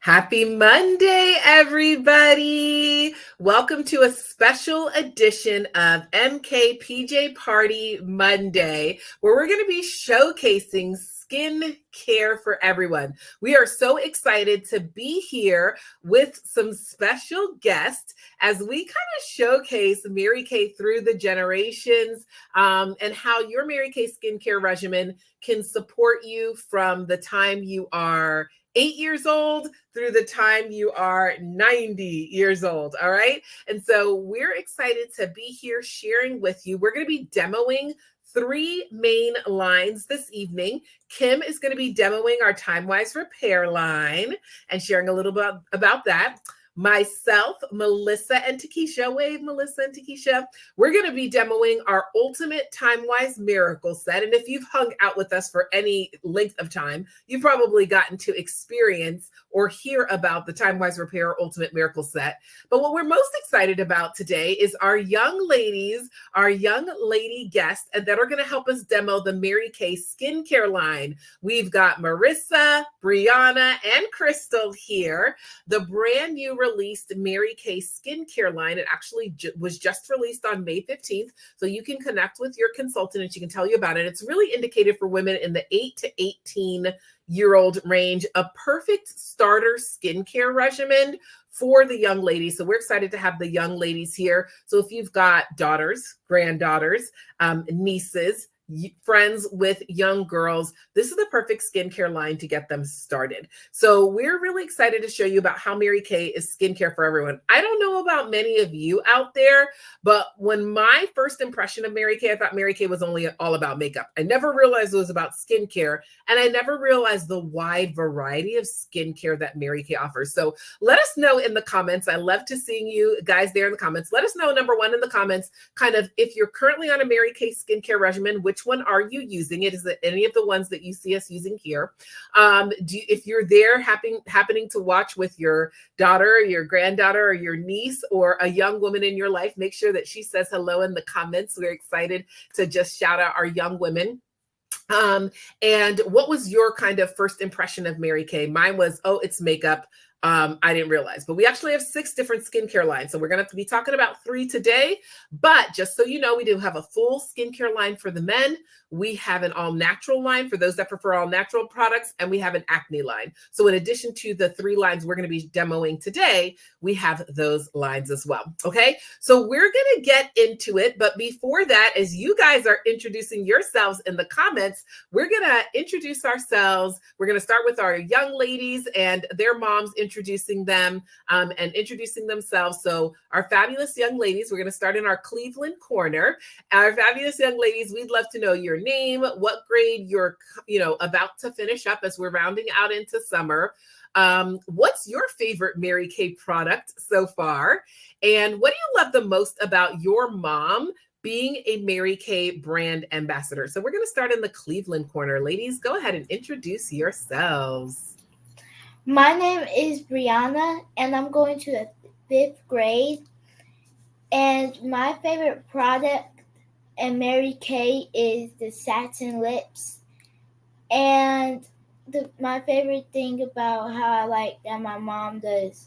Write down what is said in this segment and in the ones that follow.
Happy Monday, everybody. Welcome to a special edition of MKPJ Party Monday, where we're going to be showcasing skin care for everyone. We are so excited to be here with some special guests as we kind of showcase Mary Kay through the generations, and how your Mary Kay skincare regimen can support you from the time you are 8 years old through the time you are 90 years old. All right. And so we're excited to be here sharing with you. We're going to be demoing 3 main lines this evening. Kim is going to be demoing our Time Wise Repair line and sharing a little bit about that. Myself, Melissa, and Takesha, wave Melissa and Takesha, we're going to be demoing our Ultimate Time Wise Miracle Set. And if you've hung out with us for any length of time, you've probably gotten to experience or hear about the Time Wise Repair Ultimate Miracle Set. But what we're most excited about today is our young ladies, our young lady guests that are going to help us demo the Mary Kay skincare line. We've got Marissa, Brianna, and Crystal here. The brand new released Mary Kay skincare line. It actually was just released on May 15th. So you can connect with your consultant and she can tell you about it. It's really indicated for women in the 8 to 18-year-old range, a perfect starter skincare regimen for the young ladies. So we're excited to have the young ladies here. So if you've got daughters, granddaughters, nieces, friends with young girls, this is the perfect skincare line to get them started. So we're really excited to show you about how Mary Kay is skincare for everyone. I don't know about many of you out there, but when my first impression of Mary Kay, I thought Mary Kay was only all about makeup. I never realized it was about skincare, and I never realized the wide variety of skincare that Mary Kay offers. So let us know in the comments. I love to seeing you guys there in the comments. Let us know, number one, in the comments, kind of if you're currently on a Mary Kay skincare regimen, which one are you using? Is it any of the ones that you see us using here? If you're there happening to watch with your daughter, your granddaughter, or your niece, or a young woman in your life, make sure that she says hello in the comments. We're excited to just shout out our young women. And what was your kind of first impression of Mary Kay? Mine was, oh, it's makeup. I didn't realize, but we actually have 6 different skincare lines. So we're going to be talking about 3 today, but just so you know, we do have a full skincare line for the men. We have an all natural line for those that prefer all natural products, and we have an acne line. So in addition to the 3 lines we're going to be demoing today, we have those lines as well. Okay. So we're going to get into it. But before that, as you guys are introducing yourselves in the comments, we're going to introduce ourselves. We're going to start with our young ladies and their moms introducing them and introducing themselves. So our fabulous young ladies, we're going to start in our Cleveland corner. Our fabulous young ladies, we'd love to know your name, what grade you're, about to finish up as we're rounding out into summer. What's your favorite Mary Kay product so far? And what do you love the most about your mom being a Mary Kay brand ambassador? So we're going to start in the Cleveland corner. Ladies, go ahead and introduce yourselves. My name is Brianna, and I'm going to the 5th grade. And my favorite product in Mary Kay is the satin lips. And my favorite thing about how I like that my mom does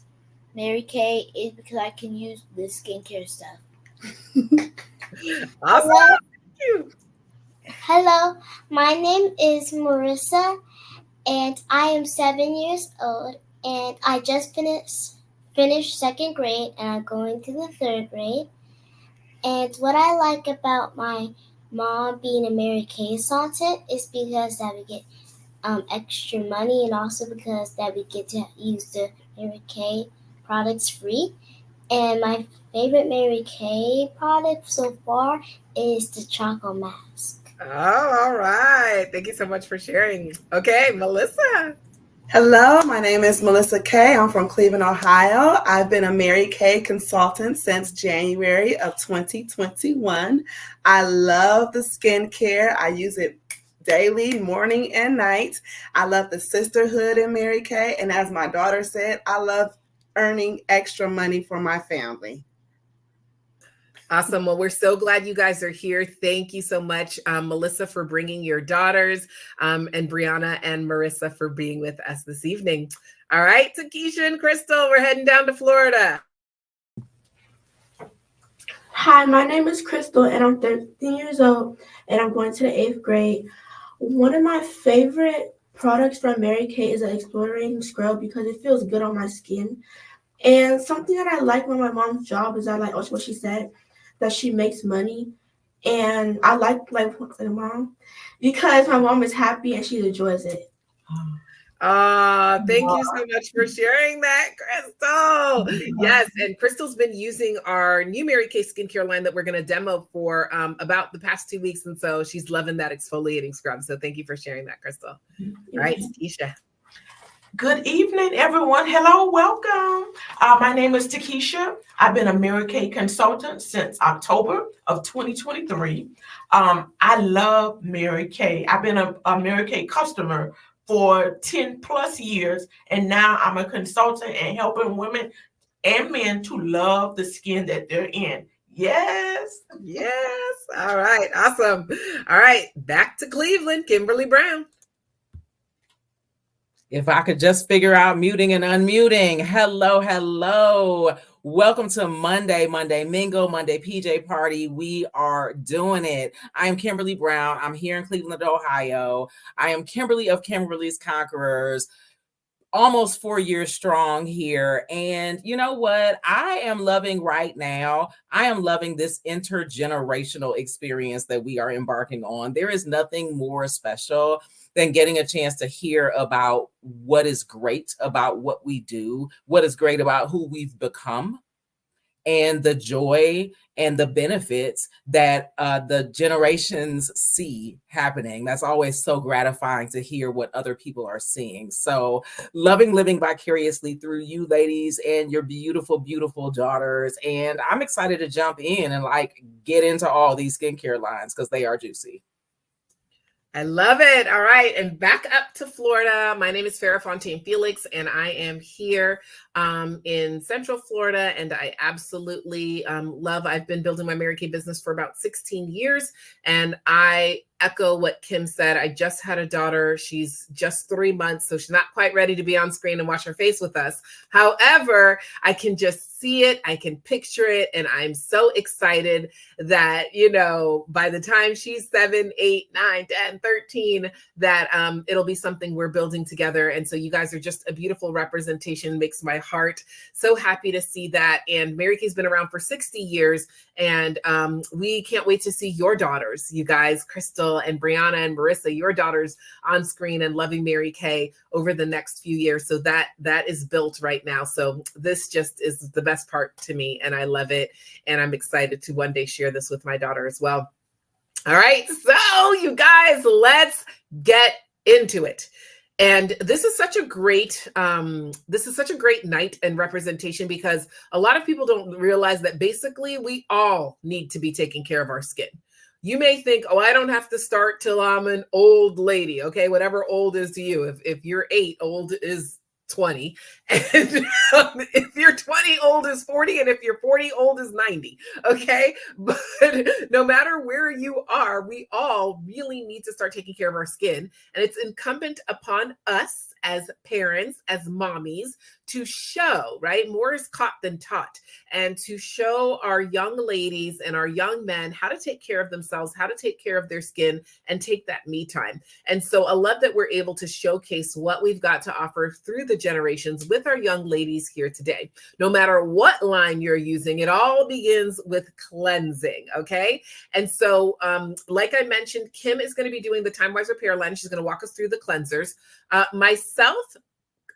Mary Kay is because I can use the skincare stuff. Awesome. Hello. Thank you. Hello, my name is Marissa, and I am 7 years old, and I just finished 2nd grade, and I'm going to the 3rd grade. And what I like about my mom being a Mary Kay consultant is because that we get extra money, and also because that we get to use the Mary Kay products free. And my favorite Mary Kay product so far is the chocolate mask. Oh, all right. Thank you so much for sharing. Okay, Melissa. Hello, my name is Melissa Kay. I'm from Cleveland, Ohio. I've been a Mary Kay consultant since January of 2021. I love the skincare. I use it daily, morning and night. I love the sisterhood in Mary Kay. And as my daughter said, I love earning extra money for my family. Awesome. Well, we're so glad you guys are here. Thank you so much, Melissa, for bringing your daughters, and Brianna and Marissa for being with us this evening. All right, Takesha and Crystal, we're heading down to Florida. Hi, my name is Crystal, and I'm 13 years old, and I'm going to the 8th grade. One of my favorite products from Mary Kay is an exfoliating scrub because it feels good on my skin. And something that I like about my mom's job is I like also what she said, that she makes money. And I like my mom because my mom is happy and she enjoys it. Thank you so much for sharing that, Crystal. Yes, and Crystal's been using our new Mary Kay skincare line that we're going to demo for about the past 2 weeks, and so she's loving that exfoliating scrub. So thank you for sharing that, Crystal. All right, Takesha. Good evening, everyone. Hello, welcome. My name is Takesha. I've been a Mary Kay consultant since October of 2023. I love Mary Kay. I've been a Mary Kay customer for 10 plus years, and now I'm a consultant and helping women and men to love the skin that they're in. Yes. Yes. All right. Awesome. All right. Back to Cleveland, Kimberly Brown. If I could just figure out muting and unmuting. Hello. Welcome to Monday Mingle, Monday PJ Party. We are doing it. I am Kimberly Brown. I'm here in Cleveland, Ohio. I am Kimberly of Kimberly's Conquerors. Almost 4 years strong here. And you know what? I am loving right now. I am loving this intergenerational experience that we are embarking on. There is nothing more special than getting a chance to hear about what is great about what we do, what is great about who we've become, and the joy and the benefits that the generations see happening. That's always so gratifying to hear what other people are seeing. So loving living vicariously through you ladies and your beautiful, beautiful daughters. And I'm excited to jump in and get into all these skincare lines because they are juicy. I love it. All right. And back up to Florida. My name is Farrah Fontaine Felix, and I am here in Central Florida. And I absolutely I've been building my Mary Kay business for about 16 years. And I echo what Kim said. I just had a daughter. She's just 3 months, so she's not quite ready to be on screen and wash her face with us. However, I can just see it. I can picture it. And I'm so excited that, by the time she's 7, 8, 9, 10, 13, that it'll be something we're building together. And so you guys are just a beautiful representation. Makes my heart so happy to see that. And Mary Kay's been around for 60 years. And we can't wait to see your daughters, you guys, Crystal and Brianna and Marissa, your daughters on screen and loving Mary Kay over the next few years. So that is built right now. So this just is the best part to me, and I love it. And I'm excited to one day share this with my daughter as well. All right, so you guys, let's get into it. And this is such a great night and representation, because a lot of people don't realize that basically we all need to be taking care of our skin. You may think, oh, I don't have to start till I'm an old lady. Okay, whatever old is to you. If you're 8, old is 20. And if you're 20, old is 40. And if you're 40, old is 90. Okay. But no matter where you are, we all really need to start taking care of our skin. And it's incumbent upon us as parents, as mommies, to show, right? More is caught than taught. And to show our young ladies and our young men how to take care of themselves, how to take care of their skin, and take that me time. And so I love that we're able to showcase what we've got to offer through the generations with our young ladies here today. No matter what line you're using, it all begins with cleansing, okay? And so, like I mentioned, Kim is going to be doing the Time Wise Repair line. She's going to walk us through the cleansers. Myself,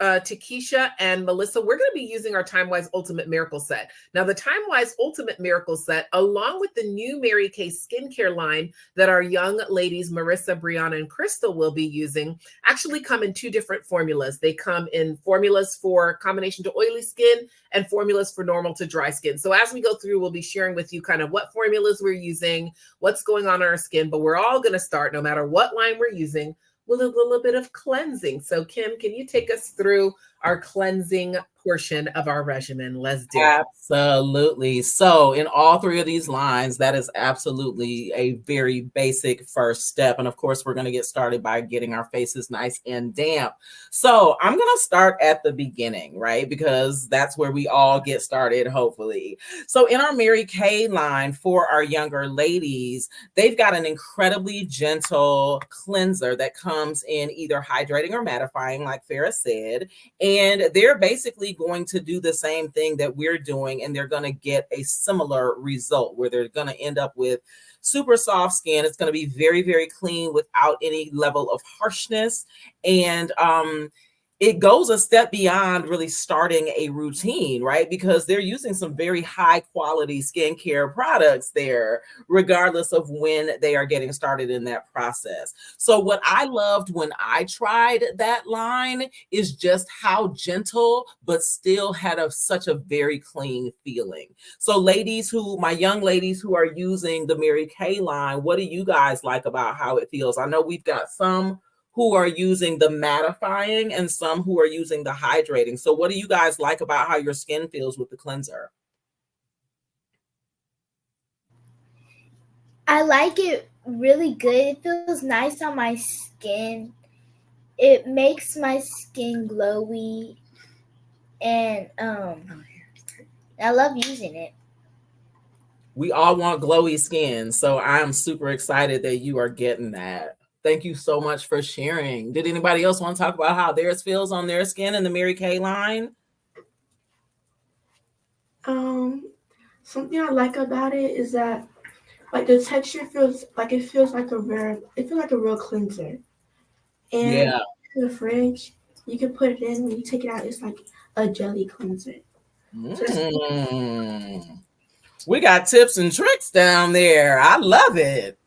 Takesha, and Melissa, we're going to be using our Time Wise Ultimate Miracle Set. Now, the Time Wise Ultimate Miracle Set, along with the new Mary Kay skincare line that our young ladies, Marissa, Brianna, and Crystal will be using, actually come in 2 different formulas. They come in formulas for combination to oily skin and formulas for normal to dry skin. So as we go through, we'll be sharing with you kind of what formulas we're using, what's going on in our skin, but we're all going to start, no matter what line we're using, with a little bit of cleansing. So Kim, can you take us through our cleansing portion of our regimen. Let's do it. Absolutely. So, in all three of these lines, that is absolutely a very basic first step. And of course, we're going to get started by getting our faces nice and damp. So, I'm going to start at the beginning, right? Because that's where we all get started, hopefully. So, in our Mary Kay line for our younger ladies, they've got an incredibly gentle cleanser that comes in either hydrating or mattifying, like Farrah said. And they're basically going to do the same thing that we're doing, and they're going to get a similar result where they're going to end up with super soft skin. It's going to be very, very clean without any level of harshness. And it goes a step beyond really starting a routine, right? Because they're using some very high quality skincare products there, regardless of when they are getting started in that process. So what I loved when I tried that line is just how gentle, but still had such a very clean feeling. So my young ladies who are using the Mary Kay line, what do you guys like about how it feels? I know we've got some who are using the mattifying and some who are using the hydrating. So what do you guys like about how your skin feels with the cleanser? I like it really good. It feels nice on my skin. It makes my skin glowy, and I love using it. We all want glowy skin, so I'm super excited that you are getting that. Thank you so much for sharing. Did anybody else want to talk about how theirs feels on their skin in the Mary Kay line? Something I like about it is that like the texture feels like it feels like a real cleanser. And in the fridge, you can put it in, when you take it out, it's like a jelly cleanser. We got tips and tricks down there. I love it.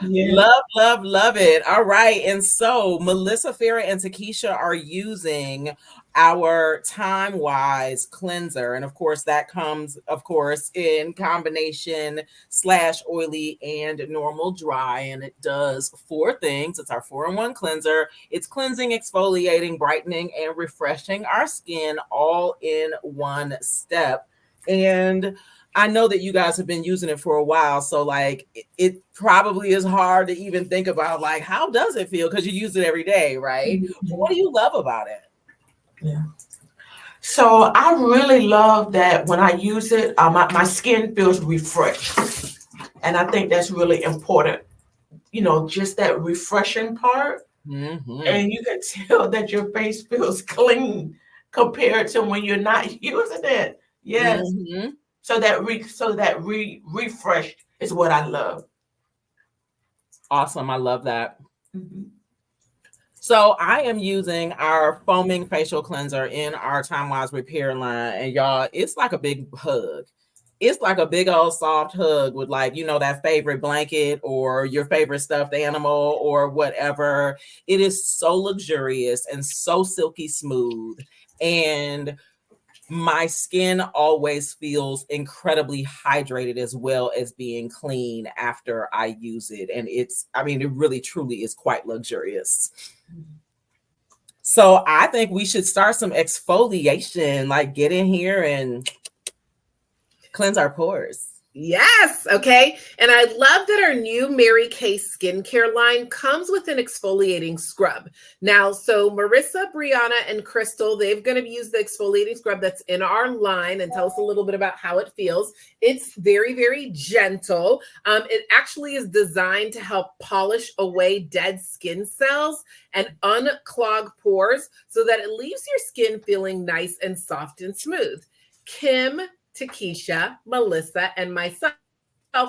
Yeah. Love it. All right. And so Melissa, Farrah, and Takesha are using our Time Wise cleanser. And of course, that comes, of course, in combination / oily and normal dry. And it does 4 things. It's our 4-in-1 cleanser. It's cleansing, exfoliating, brightening, and refreshing our skin all in one step. And I know that you guys have been using it for a while, so like it probably is hard to even think about like how does it feel because you use it every day, right? Mm-hmm. What do you love about it? Yeah. So I really love that when I use it, my skin feels refreshed, and I think that's really important. Just that refreshing part, and you can tell that your face feels clean compared to when you're not using it. Yes. So that refreshed is what I love. Awesome. I love that. So I am using our foaming facial cleanser in our Time Wise Repair line. And y'all, it's like a big hug. It's like a big old soft hug with like, that favorite blanket or your favorite stuffed animal or whatever. It is so luxurious and so silky smooth. And my skin always feels incredibly hydrated as well as being clean after I use it. And it really truly is quite luxurious. So I think we should start some exfoliation, like get in here and cleanse our pores. Yes. Okay. And I love that our new Mary Kay skincare line comes with an exfoliating scrub. Now, so Marissa, Brianna, and Crystal, they're going to use the exfoliating scrub that's in our line and tell us a little bit about how it feels. It's very, very gentle. It actually is designed to help polish away dead skin cells and unclog pores so that it leaves your skin feeling nice and soft and smooth. Kim, Takesha, Melissa, and myself,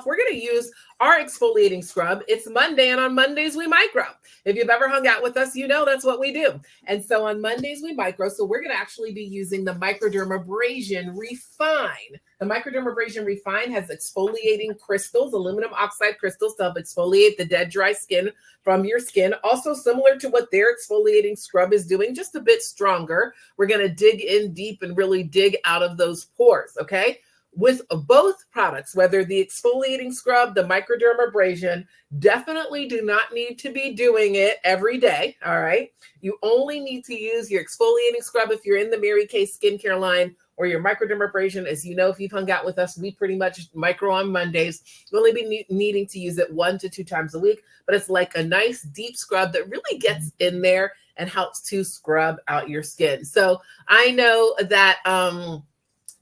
we're going to use our exfoliating scrub. It's Monday, and on Mondays we micro. If you've ever hung out with us, you know that's what we do. And so on Mondays we micro. So we're going to actually be using the Microdermabrasion Refine. The Microdermabrasion Refine has exfoliating crystals, aluminum oxide crystals to help exfoliate the dead, dry skin from your skin. Also similar to what their exfoliating scrub is doing, just a bit stronger. We're going to dig in deep and really dig out of those pores, okay? with both products, whether the exfoliating scrub, the microdermabrasion, definitely do not need to be doing it every day. All right. You only need to use your exfoliating scrub if you're in the Mary Kay skincare line, or your microdermabrasion. As you know, if you've hung out with us, we pretty much micro on Mondays. You'll only be needing to use it 1 to 2 times a week, but it's like a nice deep scrub that really gets in there and helps to scrub out your skin. So I know that,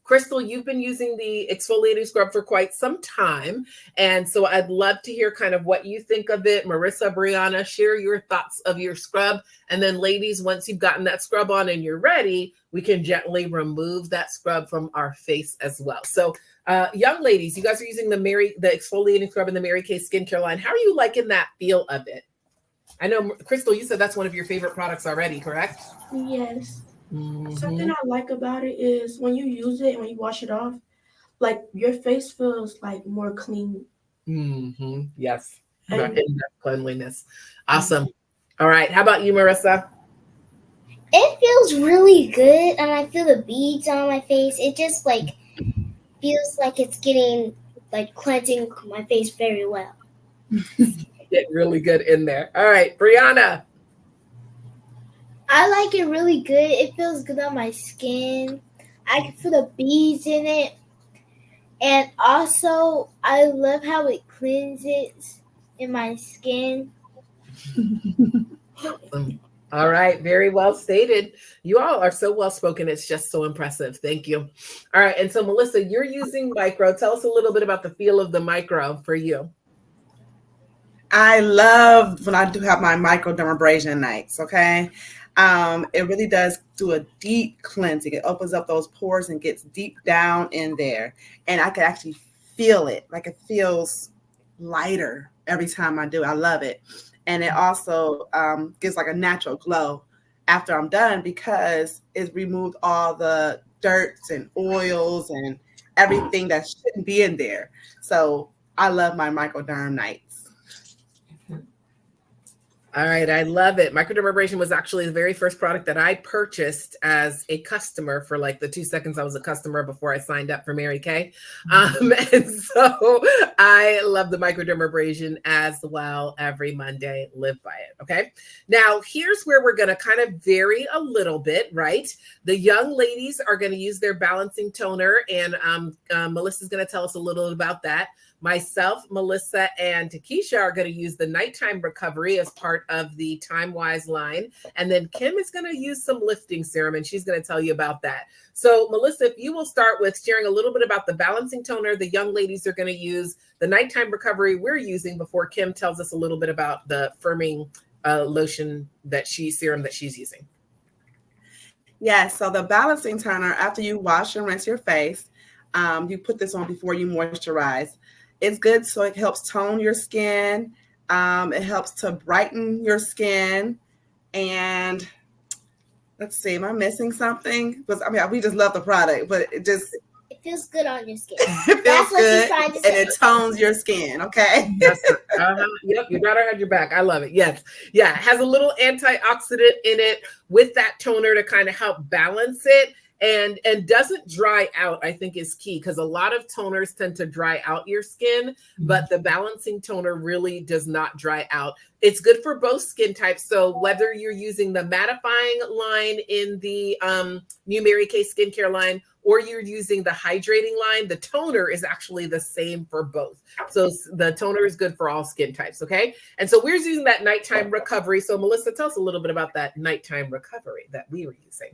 Crystal, you've been using the exfoliating scrub for quite some time. And so I'd love to hear kind of what you think of it. Marissa, Brianna, share your thoughts of your scrub. And then ladies, once you've gotten that scrub on and you're ready, we can gently remove that scrub from our face as well. So young ladies, you guys are using the exfoliating scrub in the Mary Kay skincare line. How are you liking that feel of it? I know, Crystal, you said that's one of your favorite products already, correct? Yes. Mm-hmm. Something I like about it is when you use it and when you wash it off, like your face feels like more clean. Mm-hmm. Yes. And Cleanliness. Awesome. All right. How about you, Marissa? It feels really good, and I feel the beads on my face. It just like feels like it's getting like cleansing my face very well. Get really good in there. All right, Brianna. I like it really good. It feels good on my skin. I can feel the beads in it. And also, I love how it cleanses in my skin. All right, very well stated. You all are so well spoken. It's just so impressive. Thank you. All right, and so Melissa, you're using micro. Tell us a little bit about the feel of the micro for you. I love when I do have my microdermabrasion nights, okay? It really does do a deep cleansing. It opens up those pores and gets deep down in there. And I can actually feel it. Like it feels lighter every time I do. I love it. And it also gives like a natural glow after I'm done because it's removed all the dirts and oils and everything that shouldn't be in there. So I love my microderm nights. All right, I love it. Microdermabrasion was actually the very first product that I purchased as a customer for like the 2 seconds I was a customer before I signed up for Mary Kay. And so I love the microdermabrasion as well. Every Monday, live by it. Okay. Now, here's where we're going to kind of vary a little bit, right? The young ladies are going to use their balancing toner, and Melissa's going to tell us a little about that. Myself, Melissa, and Takesha are going to use the nighttime recovery as part of the Time Wise line. And then Kim is going to use some lifting serum, and she's going to tell you about that. So, Melissa, if you will start with sharing a little bit about the balancing toner the young ladies are going to use, the nighttime recovery we're using, before Kim tells us a little bit about the firming lotion serum that she's using. Yes, so the balancing toner, after you wash and rinse your face, you put this on before you moisturize. It's good, so it helps tone your skin. It helps to brighten your skin. And let's see, am I missing something? Because I mean, we just love the product, but it feels good on your skin. It feels good, and it tones your skin. Okay. Yes. Yep. Your daughter had your back. I love it. Yes. Yeah. It has a little antioxidant in it with that toner to kind of help balance it. And doesn't dry out, I think, is key, because a lot of toners tend to dry out your skin, but the balancing toner really does not dry out. It's good for both skin types. So whether you're using the mattifying line in the new Mary Kay skincare line, or you're using the hydrating line, the toner is actually the same for both. So the toner is good for all skin types, okay? And so we're using that nighttime recovery. So Melissa, tell us a little bit about that nighttime recovery that we were using.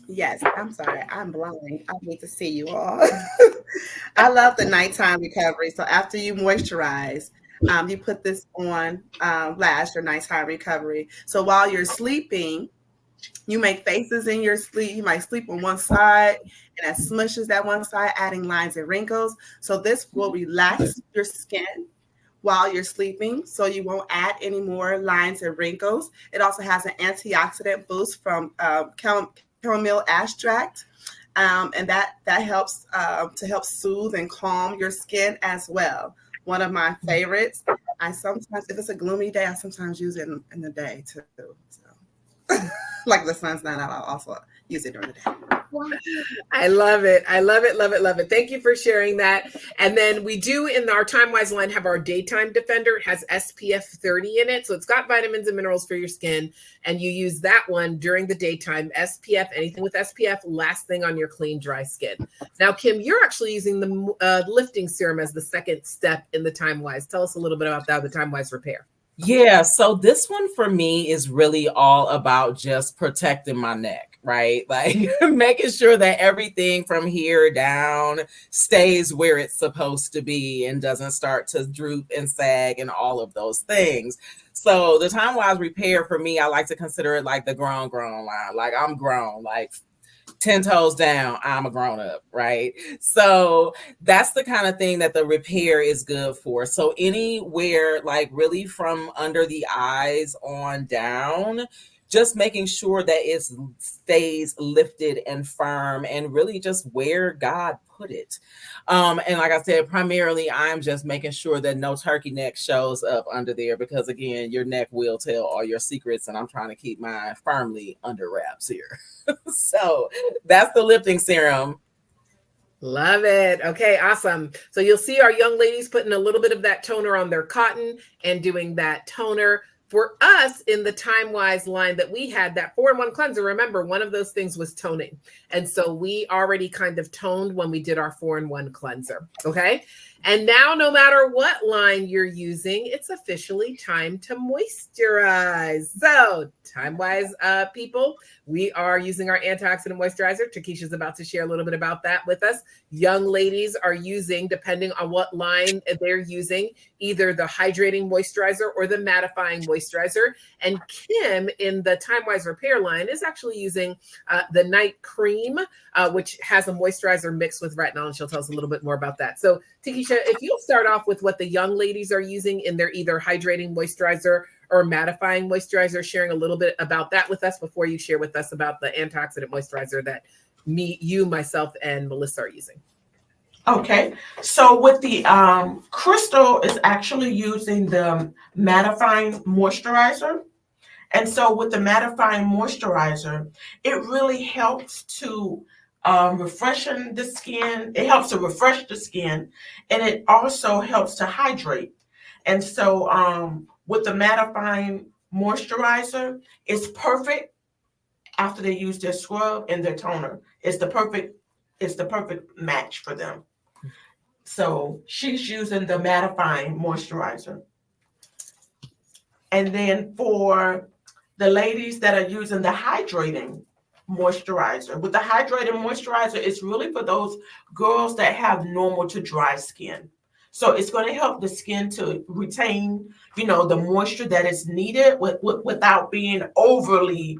Yes, I'm sorry. I'm blind. I need to see you all. I love the nighttime recovery. So after you moisturize, you put this on last, your nighttime recovery. So while you're sleeping, you make faces in your sleep. You might sleep on one side, and that smushes that one side, adding lines and wrinkles. So this will relax your skin while you're sleeping, so you won't add any more lines and wrinkles. It also has an antioxidant boost from chamomile extract, and that helps to help soothe and calm your skin as well. One of my favorites. I sometimes, if it's a gloomy day, I sometimes use it in the day too. So, like the sun's not out, I'll also use it during the day. I love it. I love it, love it, love it. Thank you for sharing that. And then we do in our Time Wise line have our Daytime Defender. It has SPF 30 in it. So it's got vitamins and minerals for your skin. And you use that one during the daytime. SPF, anything with SPF, last thing on your clean, dry skin. Now, Kim, you're actually using the lifting serum as the second step in the Time Wise. Tell us a little bit about that, the Time Wise repair. Yeah, so this one for me is really all about just protecting my neck, right? Like making sure that everything from here down stays where it's supposed to be and doesn't start to droop and sag and all of those things. So the Time Wise repair for me, I like to consider it like the grown line. Like I'm grown, like 10 toes down, I'm a grown up, right? So that's the kind of thing that the repair is good for. So anywhere like really from under the eyes on down, just making sure that it stays lifted and firm and really just where God put it. And like I said, primarily I'm just making sure that no turkey neck shows up under there because again, your neck will tell all your secrets and I'm trying to keep mine firmly under wraps here. So that's the lifting serum. Love it. Okay, awesome. So you'll see our young ladies putting a little bit of that toner on their cotton and doing that toner. For us in the Time Wise line that we had, that 4-in-1 cleanser, remember, one of those things was toning. And so we already kind of toned when we did our 4-in-1 cleanser. Okay. And now, no matter what line you're using, it's officially time to moisturize. So, Time Wise people, we are using our antioxidant moisturizer. Takesha's about to share a little bit about that with us. Young ladies are using, depending on what line they're using, either the hydrating moisturizer or the mattifying moisturizer. And Kim in the Time Wise repair line is actually using the night cream, which has a moisturizer mixed with retinol. And she'll tell us a little bit more about that. So, Takesha, if you'll start off with what the young ladies are using in their either hydrating moisturizer or mattifying moisturizer, sharing a little bit about that with us before you share with us about the antioxidant moisturizer that you, myself, and Melissa are using. Okay, so with the Crystal is actually using the mattifying moisturizer. And so with the mattifying moisturizer, it really helps to refreshen the skin. It helps to refresh the skin, and it also helps to hydrate. And so with the mattifying moisturizer, it's perfect after they use their scrub and their toner. It's the perfect match for them. So she's using the mattifying moisturizer. And then for the ladies that are using the hydrating moisturizer, with the hydrating moisturizer, it's really for those girls that have normal to dry skin. So it's going to help the skin to retain, the moisture that is needed without being overly,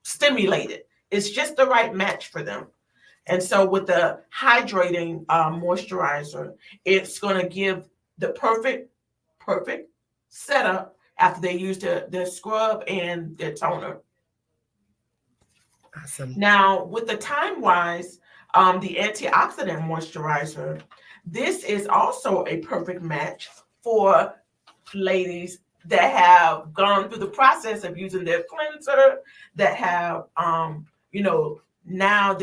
stimulated. It's just the right match for them. And so with the hydrating moisturizer, it's going to give the perfect setup after they use their scrub and their toner. Awesome. Now, with the Time Wise, the antioxidant moisturizer, this is also a perfect match for ladies that have gone through the process of using their cleanser, that have, now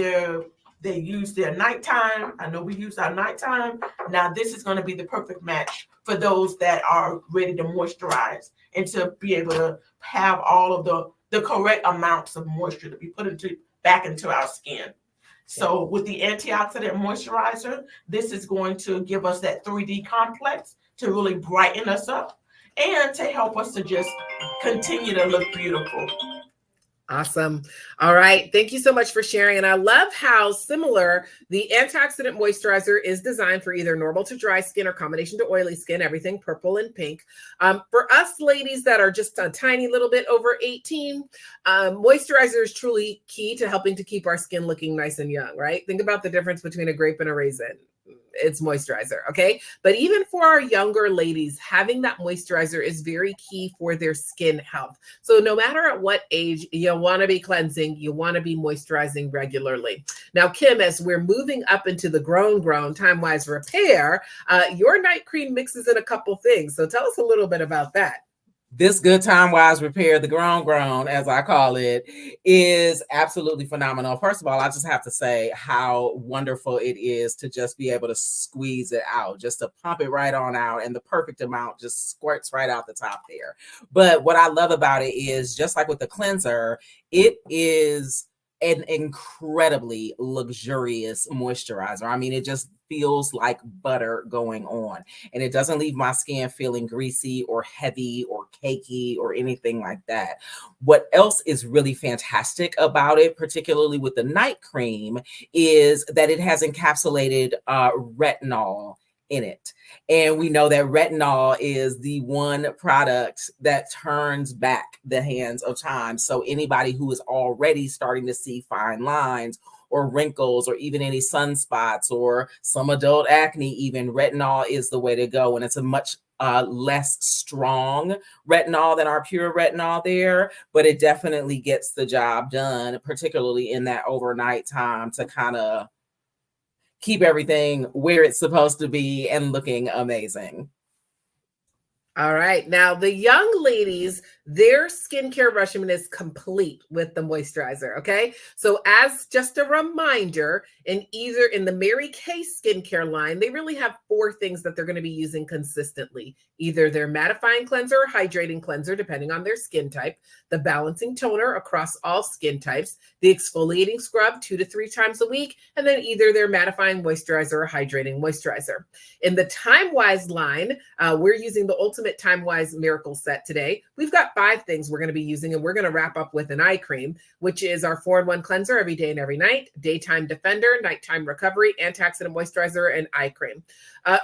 they use their nighttime. I know we use our nighttime. Now this is going to be the perfect match for those that are ready to moisturize and to be able to have all of the correct amounts of moisture to be put back into our skin. So with the antioxidant moisturizer, this is going to give us that 3D complex to really brighten us up and to help us to just continue to look beautiful. Awesome. All right. Thank you so much for sharing. And I love how similar the antioxidant moisturizer is designed for either normal to dry skin or combination to oily skin, everything purple and pink. For us ladies that are just a tiny little bit over 18, moisturizer is truly key to helping to keep our skin looking nice and young, right? Think about the difference between a grape and a raisin. It's moisturizer. Okay. But even for our younger ladies, having that moisturizer is very key for their skin health. So no matter at what age you want to be cleansing, you want to be moisturizing regularly. Now, Kim, as we're moving up into the grown Time Wise repair, your night cream mixes in a couple things. So tell us a little bit about that. this good time wise repair, the grown, as I call it, is absolutely phenomenal. First of all, I just have to say how wonderful it is to just be able to squeeze it out, just to pump it right on out, and the perfect amount just squirts right out the top there. But what I love about it is, just like with the cleanser, it is an incredibly luxurious moisturizer. I mean, it just feels like butter going on, and it doesn't leave my skin feeling greasy or heavy or cakey or anything like that. What else is really fantastic about it, particularly with the night cream, is that it has encapsulated retinol in it. And we know that retinol is the one product that turns back the hands of time. So anybody who is already starting to see fine lines or wrinkles or even any sunspots or some adult acne, even, retinol is the way to go. And it's a much less strong retinol than our pure retinol there, but it definitely gets the job done, particularly in that overnight time, to kind of keep everything where it's supposed to be and looking amazing. All right. Now, the young ladies, their skincare regimen is complete with the moisturizer. Okay. So, as just a reminder, in the Mary Kay skincare line, they really have 4 things that they're going to be using consistently: either their mattifying cleanser or hydrating cleanser, depending on their skin type, the balancing toner across all skin types, the exfoliating scrub 2 to 3 times a week, and then either their mattifying moisturizer or hydrating moisturizer. In the Time Wise line, we're using the Ultimate Time Wise Miracle Set today. We've got 5 things we're going to be using, and we're going to wrap up with an eye cream, which is our 4-in-1 cleanser every day and every night, daytime defender, nighttime recovery, antioxidant moisturizer, and eye cream.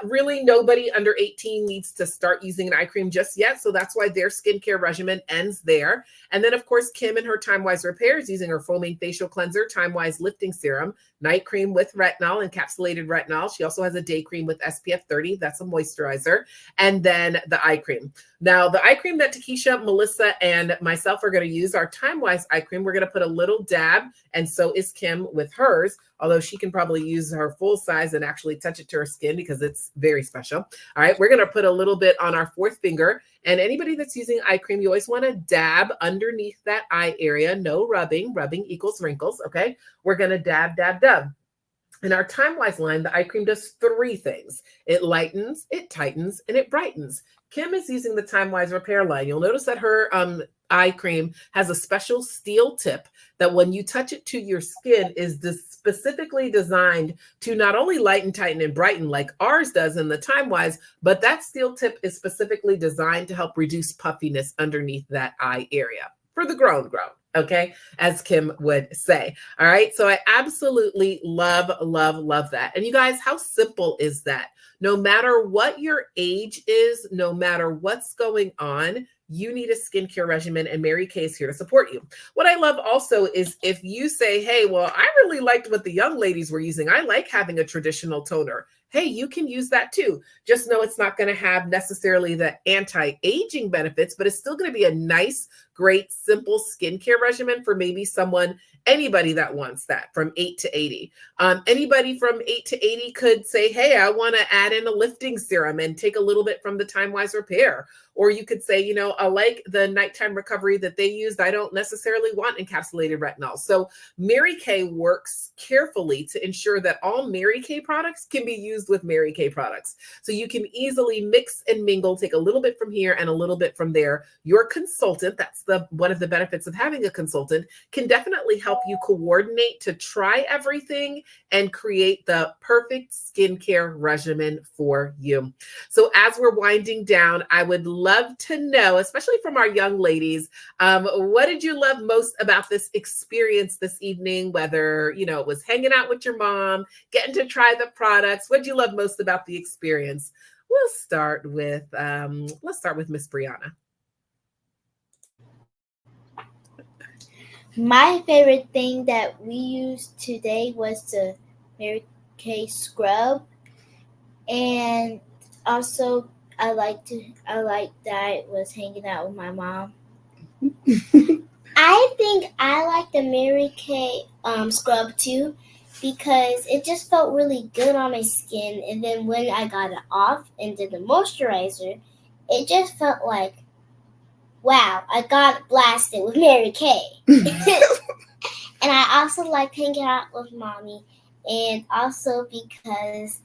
Really, nobody under 18 needs to start using an eye cream just yet, so that's why their skincare regimen ends there. And then, of course, Kim and her Time Wise Repair is using her foaming facial cleanser, Time Wise lifting serum, night cream with retinol, encapsulated retinol. She also has a day cream with SPF 30. That's a moisturizer. And then the eye cream. Now, the eye cream that Takesha, Melissa, and myself are going to use, our Time Wise eye cream, we're going to put a little dab, and so is Kim with hers, although she can probably use her full size and actually touch it to her skin because it's very special. All right, we're going to put a little bit on our 4th finger. And anybody that's using eye cream, you always want to dab underneath that eye area. No rubbing. Rubbing equals wrinkles, okay? We're going to dab, dab, dab. In our Time Wise line, the eye cream does 3 things. It lightens, it tightens, and it brightens. Kim is using the Time Wise Repair line. You'll notice that her eye cream has a special steel tip that when you touch it to your skin is specifically designed to not only lighten, tighten, and brighten like ours does in the Time Wise, but that steel tip is specifically designed to help reduce puffiness underneath that eye area for the grown. Okay, as Kim would say. All right, so I absolutely love, love, love that. And you guys, how simple is that? No matter what your age is, no matter what's going on, you need a skincare regimen, and Mary Kay is here to support you. What I love also is if you say, hey, well, I really liked what the young ladies were using. I like having a traditional toner. Hey, you can use that too. Just know it's not going to have necessarily the anti-aging benefits, but it's still going to be a nice, great, simple skincare regimen for maybe anybody that wants that from 8 to 80. Anybody from 8 to 80 could say, hey, I want to add in a lifting serum and take a little bit from the Time Wise Repair. Or you could say, I like the nighttime recovery that they used. I don't necessarily want encapsulated retinol. So Mary Kay works carefully to ensure that all Mary Kay products can be used with Mary Kay products. So you can easily mix and mingle, take a little bit from here and a little bit from there. Your consultant, that's one of the benefits of having a consultant, can definitely help you coordinate to try everything and create the perfect skincare regimen for you. So as we're winding down, I would love to know, especially from our young ladies, what did you love most about this experience this evening? Whether, it was hanging out with your mom, getting to try the products. What did you love most about the experience? We'll start with, let's start with Miss Brianna. My favorite thing that we used today was the Mary Kay scrub, and also I liked that it was hanging out with my mom. I think I like the Mary Kay scrub too because it just felt really good on my skin, and then when I got it off and did the moisturizer, it just felt like wow, I got blasted with Mary Kay. And I also like hanging out with Mommy, and also because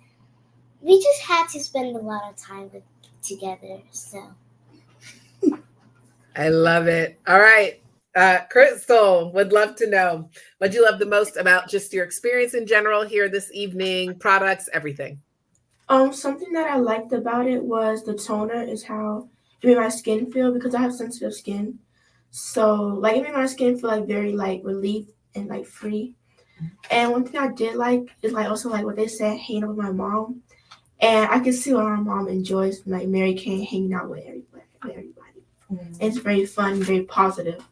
we just had to spend a lot of time together. So I love it. All right. Crystal, would love to know what you love the most about just your experience in general here this evening, products, everything. Something that I liked about it was the toner is how it made my skin feel because I have sensitive skin. So like it made my skin feel like very like relieved and like free. And one thing I did like is like also like what they said, hanging out with my mom. And I can see what my mom enjoys like Mary Kay hanging out with everybody. It's very fun, very positive.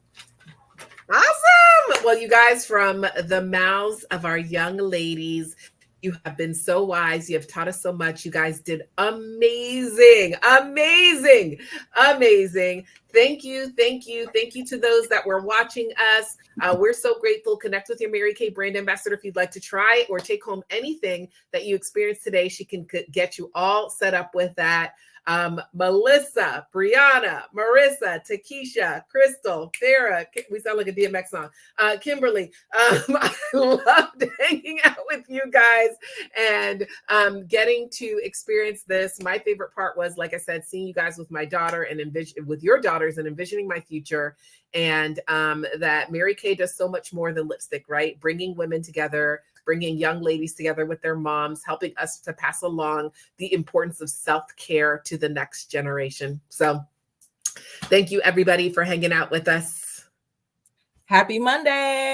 Awesome. Well, you guys, from the mouths of our young ladies, you have been so wise. You have taught us so much. You guys did amazing, amazing, amazing. Thank you, thank you, thank you to those that were watching us. We're so grateful. Connect with your Mary Kay brand ambassador if you'd like to try or take home anything that you experienced today. She can get you all set up with that. Melissa, Brianna, Marissa, Takesha, Crystal, Farah. We sound like a DMX song. Kimberly, I loved hanging out with you guys and getting to experience this. My favorite part was, like I said, seeing you guys with my daughter and with your daughters and envisioning my future. And that Mary Kay does so much more than lipstick, right? Bringing women together, bringing young ladies together with their moms, helping us to pass along the importance of self-care to the next generation. So thank you, everybody, for hanging out with us. Happy Monday.